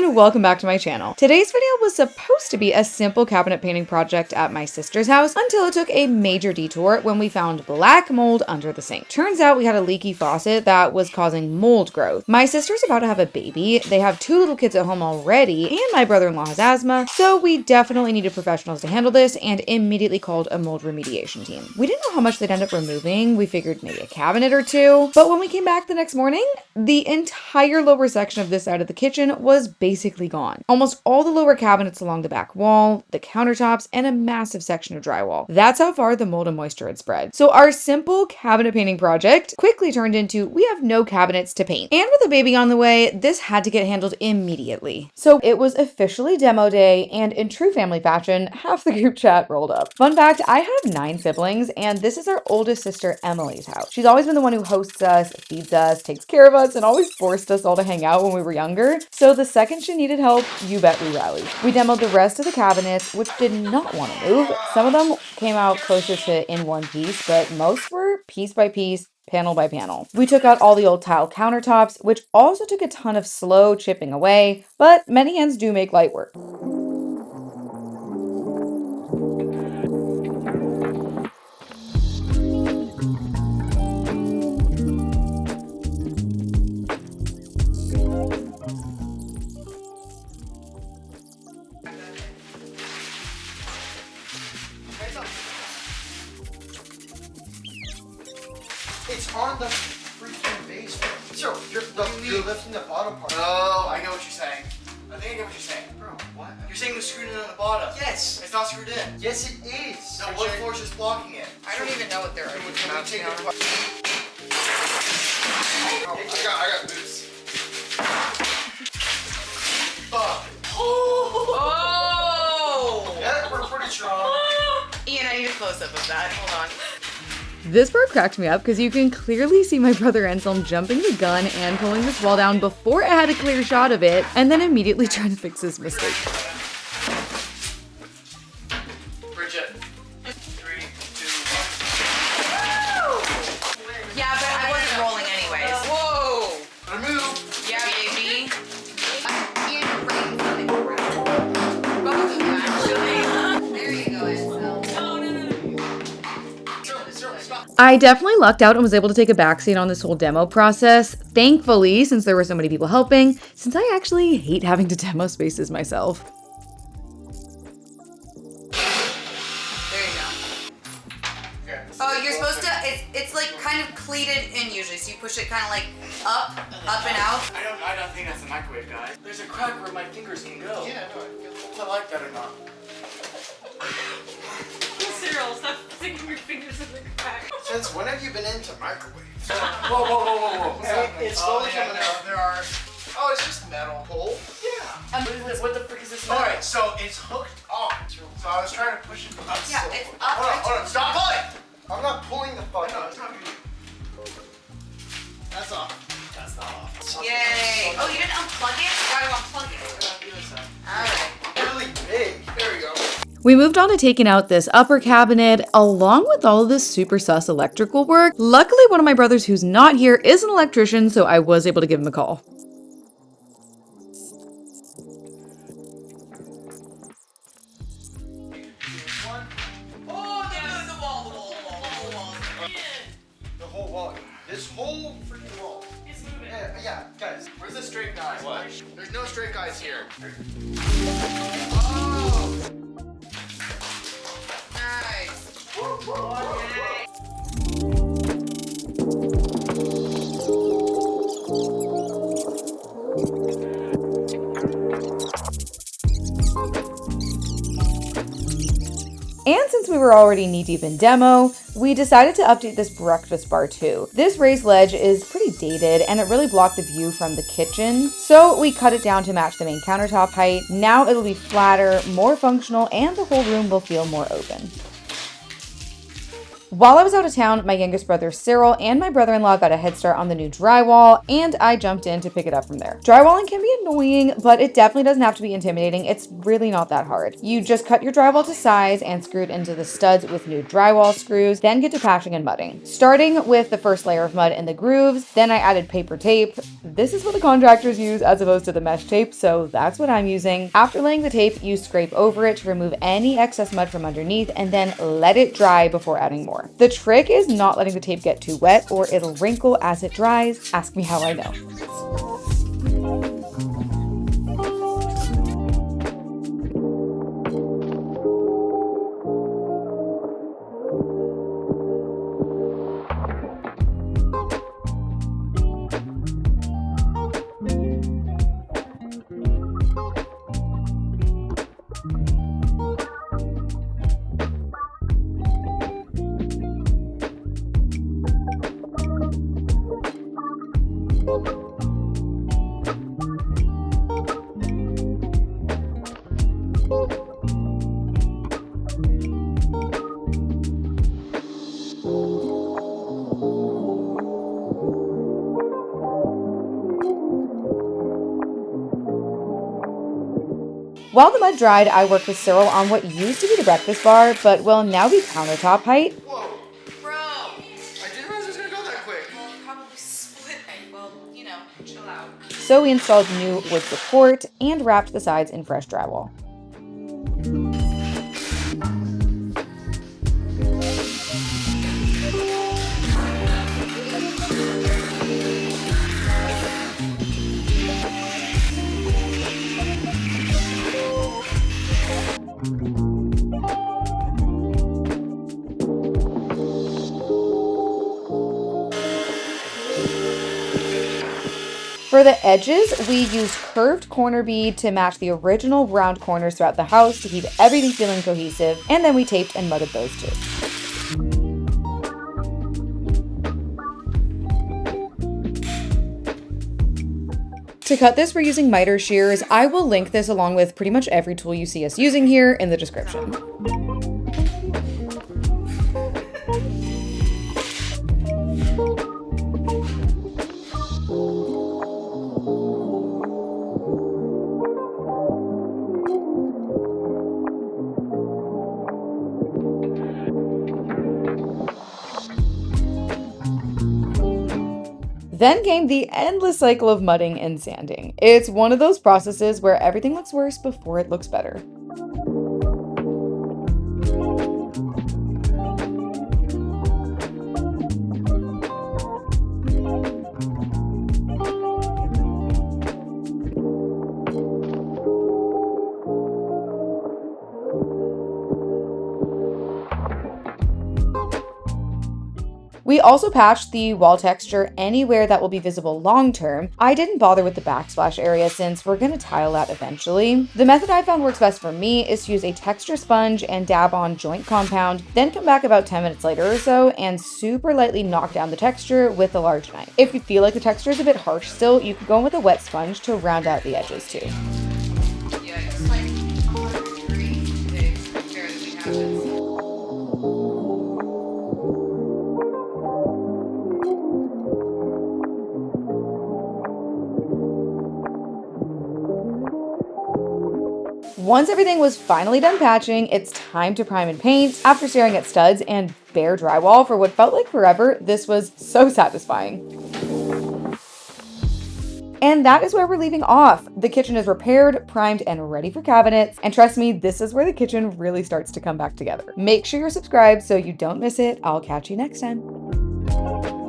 and welcome back to my channel. Today's video was supposed to be a simple cabinet painting project at my sister's house until it took a major detour when we found black mold under the sink. Turns out we had a leaky faucet that was causing mold growth. My sister's about to have a baby, they have 2 little kids at home already, and my brother-in-law has asthma, so we definitely needed professionals to handle this and immediately called a mold remediation team. We didn't know how much they'd end up removing, we figured maybe a cabinet or 2, but when we came back the next morning, the entire lower section of this side of the kitchen was basically gone. Almost all the lower cabinets along the back wall, the countertops, and a massive section of drywall. That's how far the mold and moisture had spread. So our simple cabinet painting project quickly turned into we have no cabinets to paint. And with a baby on the way, this had to get handled immediately. So it was officially demo day, and in true family fashion, half the group chat rolled up. Fun fact, I have 9 siblings, and this is our oldest sister Emily's house. She's always been the one who hosts us, feeds us, takes care of us, and always forced us all to hang out when we were younger. So the second she needed help, you bet we rallied. We demoed the rest of the cabinets, which did not want to move. Some of them came out closer to in one piece, but most were piece by piece, panel by panel. We took out all the old tile countertops, which also took a ton of slow chipping away, but many hands do make light work. It's on the freaking basement. So, you're lifting the bottom part. Oh, I know what you're saying. I think I get what you're saying. Bro, what? You're saying it was screwed in on the bottom. Yes. It's not screwed in. Yes, it is. No, what force is blocking it? I don't even know what they're Can we about. take to be it? honest. I got boots. Fuck. Oh! Yeah, we're pretty strong. Ian, I need a close-up of that. Hold on. This part cracked me up because you can clearly see my brother Anselm jumping the gun and pulling this wall down before I had a clear shot of it, and then immediately trying to fix his mistake. Bridget. 3, 2, 1. Yeah, but I wasn't rolling anyways. Whoa! Remove. Yeah, baby. Ian, you're bringing something around. Both of them, actually. There you go, Ansel. I definitely lucked out and was able to take a backseat on this whole demo process. Thankfully, since there were so many people helping, since I actually hate having to demo spaces myself. There you go. Okay. Oh, you're supposed to, it's like kind of pleated in usually, so you push it kind of like up and out. I don't think that's a microwave, guy. There's a crack where my fingers can go. Yeah, no, If I like that or not. Cyril, stop sticking your fingers in the crack. Since when have you been into microwaves? Whoa. It's slowly coming out. There are. Oh, it's just metal. Pull? Yeah. What the frick is this? Alright, so it's hooked on. So I was trying to push it up. Yeah, so- it's up. Hold on, stop pulling! I'm not pulling the fucking. No, it's not good. That's off. That's not off. Yay. Oh, you didn't unplug it? Why do you unplug it? Alright. Really big. There we go. We moved on to taking out this upper cabinet, along with all of this super sus electrical work. Luckily, one of my brothers who's not here is an electrician, so I was able to give him a call. Oh, the wall. The whole wall. This whole freaking wall. It's moving. Yeah, guys. Where's the straight guys? What? There's no straight guys here. Nice. And since we were already knee-deep in demo, we decided to update this breakfast bar too. This raised ledge is pretty dated and it really blocked the view from the kitchen, so we cut it down to match the main countertop height. Now it'll be flatter, more functional, and the whole room will feel more open. While I was out of town, my youngest brother Cyril and my brother-in-law got a head start on the new drywall, and I jumped in to pick it up from there. Drywalling can be annoying, but it definitely doesn't have to be intimidating. It's really not that hard. You just cut your drywall to size and screw it into the studs with new drywall screws, then get to patching and mudding. Starting with the first layer of mud in the grooves, then I added paper tape. This is what the contractors use as opposed to the mesh tape, so that's what I'm using. After laying the tape, you scrape over it to remove any excess mud from underneath and then let it dry before adding more. The trick is not letting the tape get too wet or it'll wrinkle as it dries. Ask me how I know. While the mud dried, I worked with Cyril on what used to be the breakfast bar, but will now be countertop height. Whoa, Bro, I didn't realize it was gonna go that quick. well, probably split. Well, chill out. So we installed new wood support and wrapped the sides in fresh drywall. For the edges, we used curved corner bead to match the original round corners throughout the house to keep everything feeling cohesive, and then we taped and mudded those too. To cut this, we're using miter shears. I will link this along with pretty much every tool you see us using here in the description. Then came the endless cycle of mudding and sanding. It's one of those processes where everything looks worse before it looks better. We also patched the wall texture anywhere that will be visible long term. I didn't bother with the backsplash area since we're going to tile that eventually. The method I found works best for me is to use a texture sponge and dab on joint compound, then come back about 10 minutes later or so and super lightly knock down the texture with a large knife. If you feel like the texture is a bit harsh still, you can go in with a wet sponge to round out the edges too. Yeah, it's like 100 degrees today compared to the habits. Once everything was finally done patching, it's time to prime and paint. After staring at studs and bare drywall for what felt like forever, this was so satisfying. And that is where we're leaving off. The kitchen is repaired, primed, and ready for cabinets. And trust me, this is where the kitchen really starts to come back together. Make sure you're subscribed so you don't miss it. I'll catch you next time.